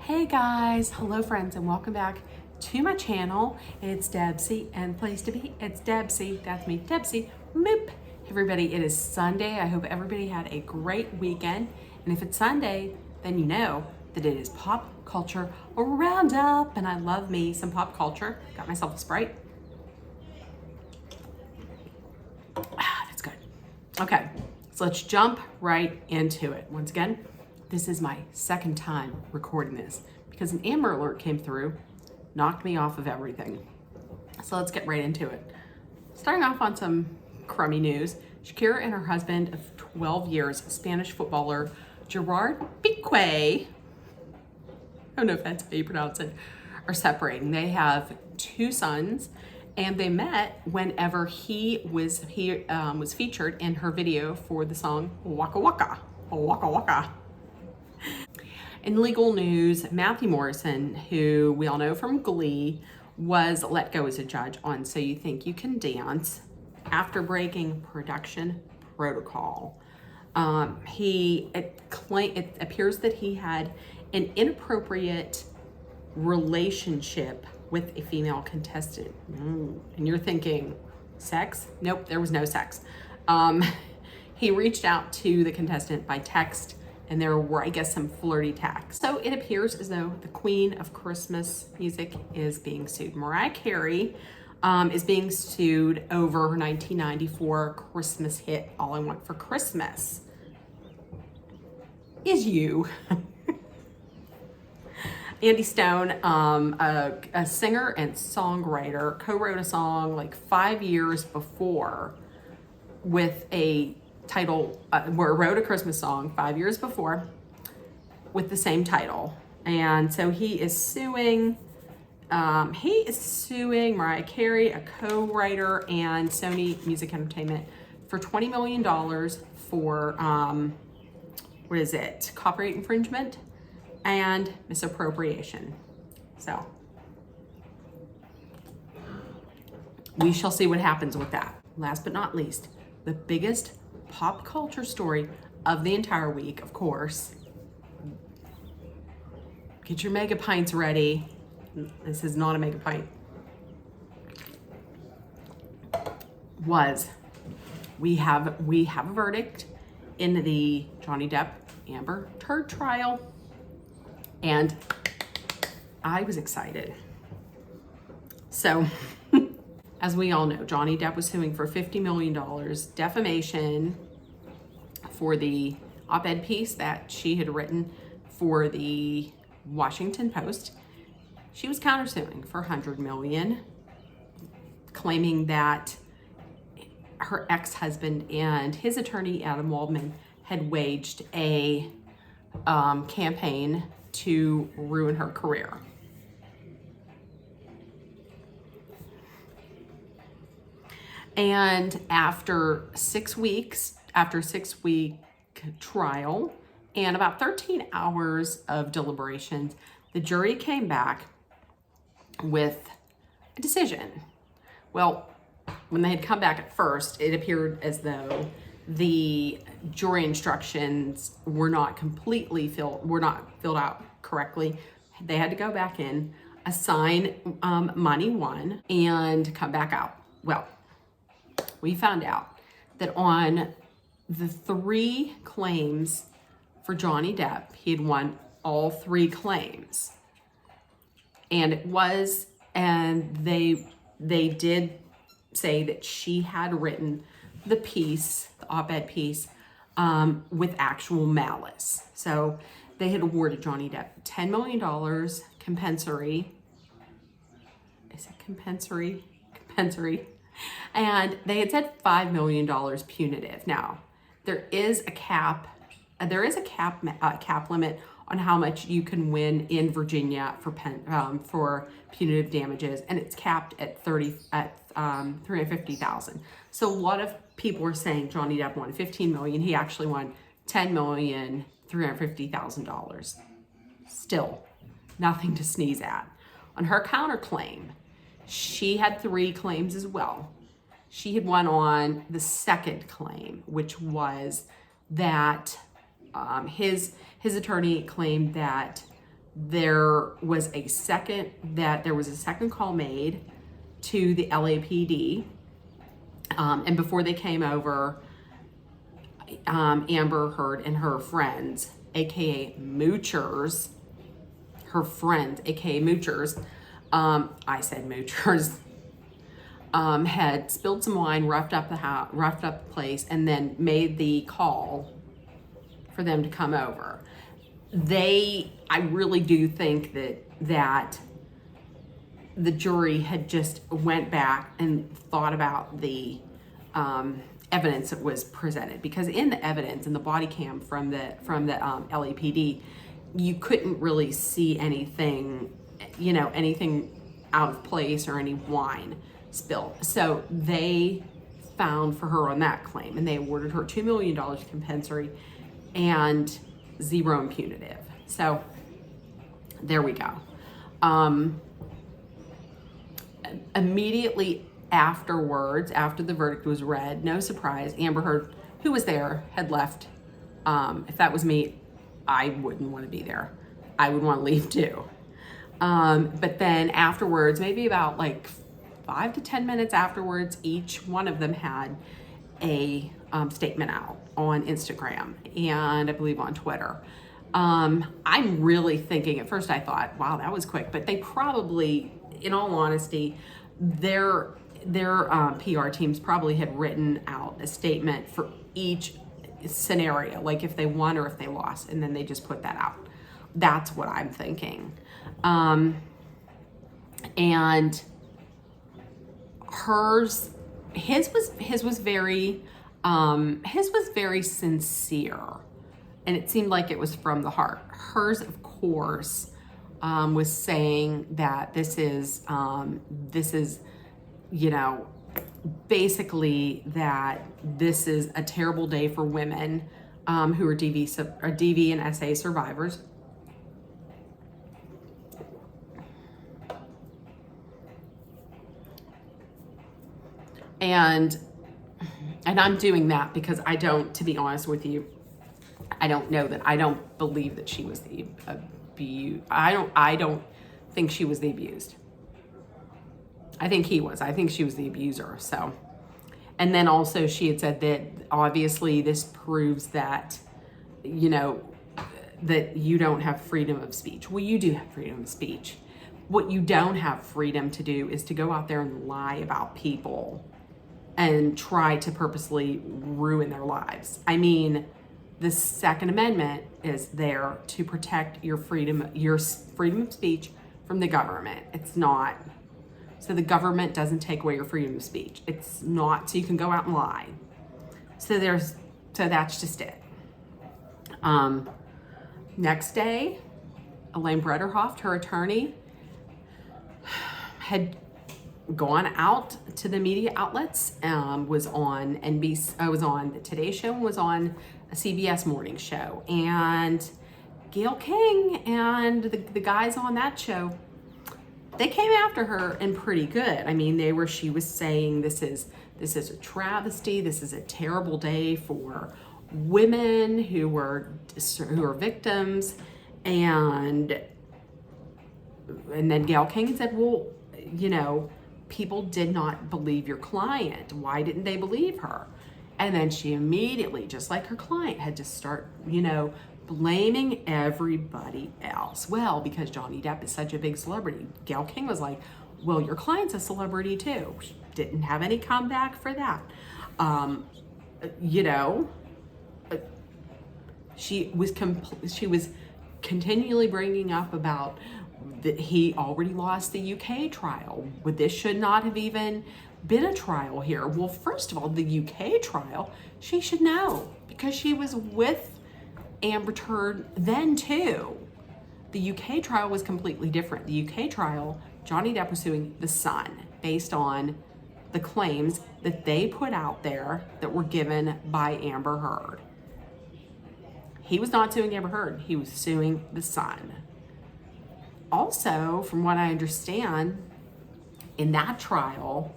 Hey guys, hello friends, and welcome back to my channel. It's Debsy, and place to be, it's Debsy, that's me, Debsy, moop. Everybody, it is Sunday. I hope everybody had a great weekend. And if it's Sunday, then you know that it is Pop Culture Roundup, and I love me some pop culture. Got myself a Sprite. That's good. Okay, so let's jump right into it. Once again, this is my second time recording this because an Amber Alert came through, knocked me off of everything. So let's get right into it. Starting off on some crummy news, Shakira and her husband of 12 years, Spanish footballer Gerard Piqué, I don't know if that's how you pronounce it, are separating. They have two sons, and they met whenever he was featured in her video for the song Waka Waka, Waka Waka. In legal news, Matthew Morrison, who we all know from Glee, was let go as a judge on So You Think You Can Dance after breaking production protocol. It appears that he had an inappropriate relationship with a female contestant. And you're thinking, sex? Nope, there was no sex. He reached out to the contestant by text, and there were, I guess, some flirty texts. So it appears as though the queen of Christmas music is being sued. Mariah Carey is being sued over her 1994 Christmas hit, All I Want for Christmas Is You. Andy Stone, a singer and songwriter, co-wrote a song like 5 years before with a title, wrote a Christmas song 5 years before with the same title. And so he is suing Mariah Carey, a co-writer, and Sony Music Entertainment for $20 million for, copyright infringement and misappropriation. So we shall see what happens with that. Last but not least, the biggest pop culture story of the entire week, of course. Get your mega pints ready. This is not a mega pint. We have a verdict in the Johnny Depp Amber Heard trial, and I was excited. So, as we all know, Johnny Depp was suing for $50 million defamation for the op-ed piece that she had written for the Washington Post. She was countersuing for $100 million, claiming that her ex-husband and his attorney, Adam Waldman, had waged a campaign to ruin her career. And after 6 weeks, after a 6-week trial and about 13 hours of deliberations, the jury came back with a decision. Well, when they had come back at first, it appeared as though the jury instructions were not filled out correctly. They had to go back in, assign money one, and come back out. Well, we found out that on the 3 claims for Johnny Depp, he had won all 3 claims. And they did say that she had written the piece, the op-ed piece, with actual malice. So they had awarded Johnny Depp $10 million compensatory. Is it compensatory? Compensatory. And they had said $5 million punitive. Now, there is a cap limit on how much you can win in Virginia for punitive damages, and it's capped at $350,000. So a lot of people are saying Johnny Depp won $15 million. He actually won $10,350,000. Still, nothing to sneeze at. On her counterclaim, she had 3 claims as well. She had won on the second claim, which was that his attorney claimed that there was a second call made to the LAPD, and before they came over, Amber Heard and her friends, aka Moochers, I said Moochers, had spilled some wine, roughed up the place, and then made the call for them to come over. I really do think that the jury had just went back and thought about the evidence that was presented, because in the evidence, in the body cam from the LAPD, you couldn't really see anything out of place or any wine spilled. So they found for her on that claim, and they awarded her $2 million compensatory and zero impunitive. So there we go. Immediately afterwards, after the verdict was read, no surprise, Amber Heard, who was there, had left. If that was me, I wouldn't want to be there. I would want to leave too. But then afterwards, maybe about like 5 to 10 minutes afterwards, each one of them had a statement out on Instagram and I believe on Twitter. I'm really thinking, at first I thought, wow, that was quick, but they probably, in all honesty, their PR teams probably had written out a statement for each scenario, like if they won or if they lost, and then they just put that out. That's what I'm thinking. And his was very sincere, and it seemed like it was from the heart. Hers, of course, was saying that this is basically that this is a terrible day for women who are DV and SA survivors. And I'm doing that because I don't, to be honest with you, I don't believe that she was the abused. I don't think she was the abused. I think he was. I think she was the abuser. So, and then also she had said that obviously this proves that, that you don't have freedom of speech. Well, you do have freedom of speech. What you don't have freedom to do is to go out there and lie about people and try to purposely ruin their lives. I mean, the Second Amendment is there to protect your freedom of speech from the government. It's not. So the government doesn't take away your freedom of speech. It's not so you can go out and lie. So that's just it. Next day, Elaine Brederhoft, her attorney, had gone out to the media outlets, was on NBC, was on the Today Show, was on a CBS morning show, and Gayle King and the guys on that show, they came after her and pretty good. I mean, she was saying this is a travesty. This is a terrible day for women who are victims, and then Gayle King said, well, people did not believe your client. Why didn't they believe her? And then she immediately, just like her client, had to start, blaming everybody else. Well, because Johnny Depp is such a big celebrity. Gayle King was like, well, your client's a celebrity too. She didn't have any comeback for that. She was continually bringing up about that he already lost the UK trial. But this should not have even been a trial here. Well, first of all, the UK trial, she should know because she was with Amber Heard then too. The UK trial was completely different. The UK trial, Johnny Depp was suing The Sun based on the claims that they put out there that were given by Amber Heard. He was not suing Amber Heard. He was suing The Sun. Also, from what I understand, in that trial,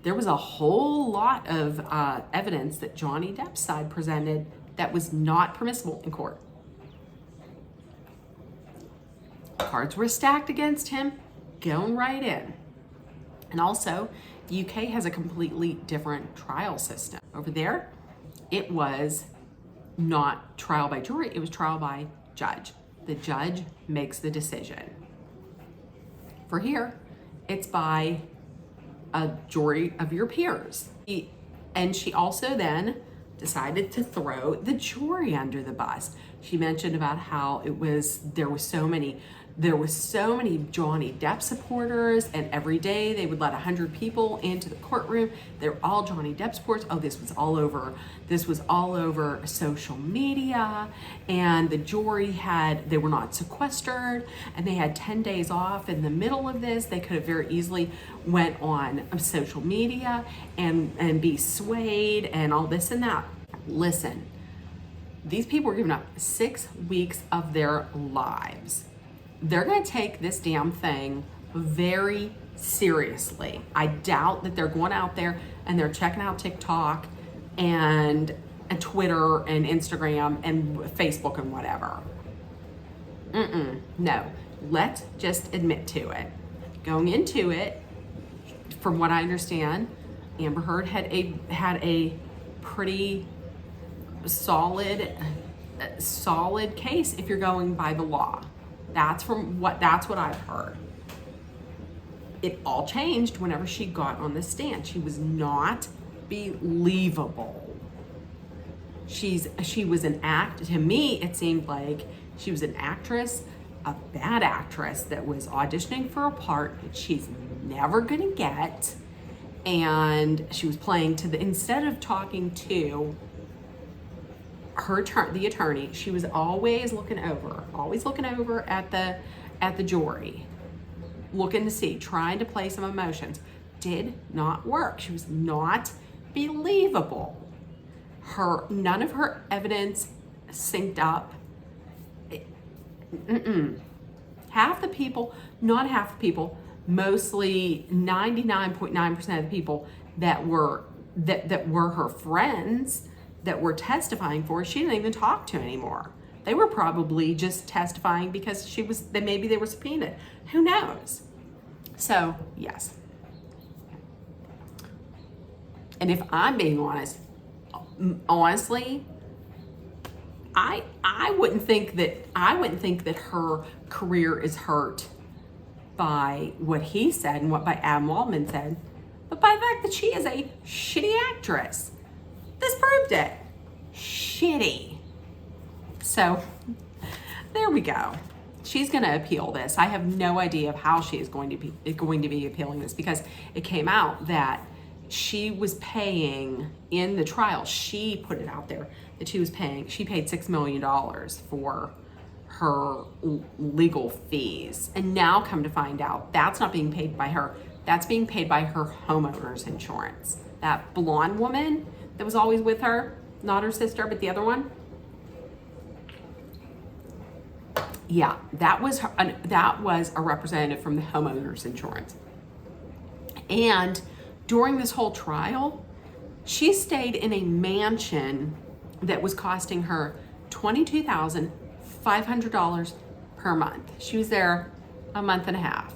there was a whole lot of evidence that Johnny Depp's side presented that was not permissible in court. Cards were stacked against him, going right in. And also, the UK has a completely different trial system. Over there, it was not trial by jury, it was trial by judge. The judge makes the decision. For here, it's by a jury of your peers. And she also then decided to throw the jury under the bus. She mentioned about how there was so many Johnny Depp supporters, and every day they would let 100 people into the courtroom. They were all Johnny Depp supporters. Oh, this was all over social media, and the jury they were not sequestered, and they had 10 days off in the middle of this. They could have very easily went on social media and be swayed and all this and that. Listen, these people were giving up 6 weeks of their lives. They're going to take this damn thing very seriously. I doubt that they're going out there and they're checking out TikTok and Twitter and Instagram and Facebook and whatever. No, let's just admit to it. Going into it, from what I understand, Amber Heard had a pretty solid case if you're going by the law. That's what I've heard. It all changed whenever she got on the stand. She was not believable. She was to me, it seemed like she was an actress, a bad actress that was auditioning for a part that she's never gonna get. And she was playing instead of talking to the attorney, she was always looking over at the jury, looking to see, trying to play some emotions. Did not work. She was not believable. None of her evidence synced up. Half the people, not half the people, mostly 99.9% of the people that were her friends that were testifying for, she didn't even talk to anymore. They were probably just testifying because maybe they were subpoenaed. Who knows? So, yes. And if I'm being honest, honestly, I wouldn't think that her career is hurt by what he said and what by Adam Waldman said, but by the fact that she is a shitty actress. This proved it. Shitty. So there we go. She's going to appeal this. I have no idea of how she is going to be appealing this, because it came out that she was paying in the trial. She put it out there that she paid $6 million for her legal fees. And now come to find out that's not being paid by her. That's being paid by her homeowner's insurance. That blonde woman that was always with her, not her sister, but the other one. Yeah, that was a representative from the homeowner's insurance. And during this whole trial, she stayed in a mansion that was costing her $22,500 per month. She was there a month and a half.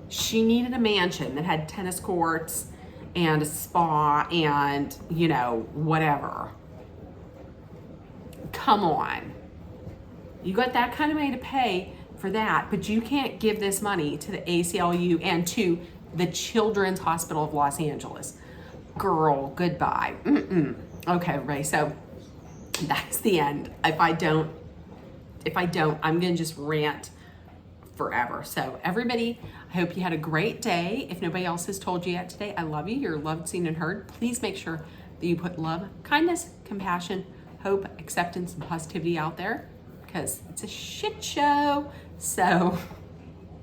She needed a mansion that had tennis courts and a spa and, whatever. Come on. You got that kind of money to pay for that, but you can't give this money to the ACLU and to the Children's Hospital of Los Angeles. Girl, goodbye. Okay, Ray, so that's the end. If I don't, I'm gonna just rant forever. So everybody, I hope you had a great day. If nobody else has told you yet today, I love you. You're loved, seen, and heard. Please make sure that you put love, kindness, compassion, hope, acceptance, and positivity out there, because it's a shit show. So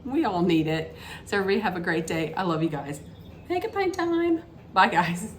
we all need it. So everybody have a great day. I love you guys. Make it pint time. Bye, guys.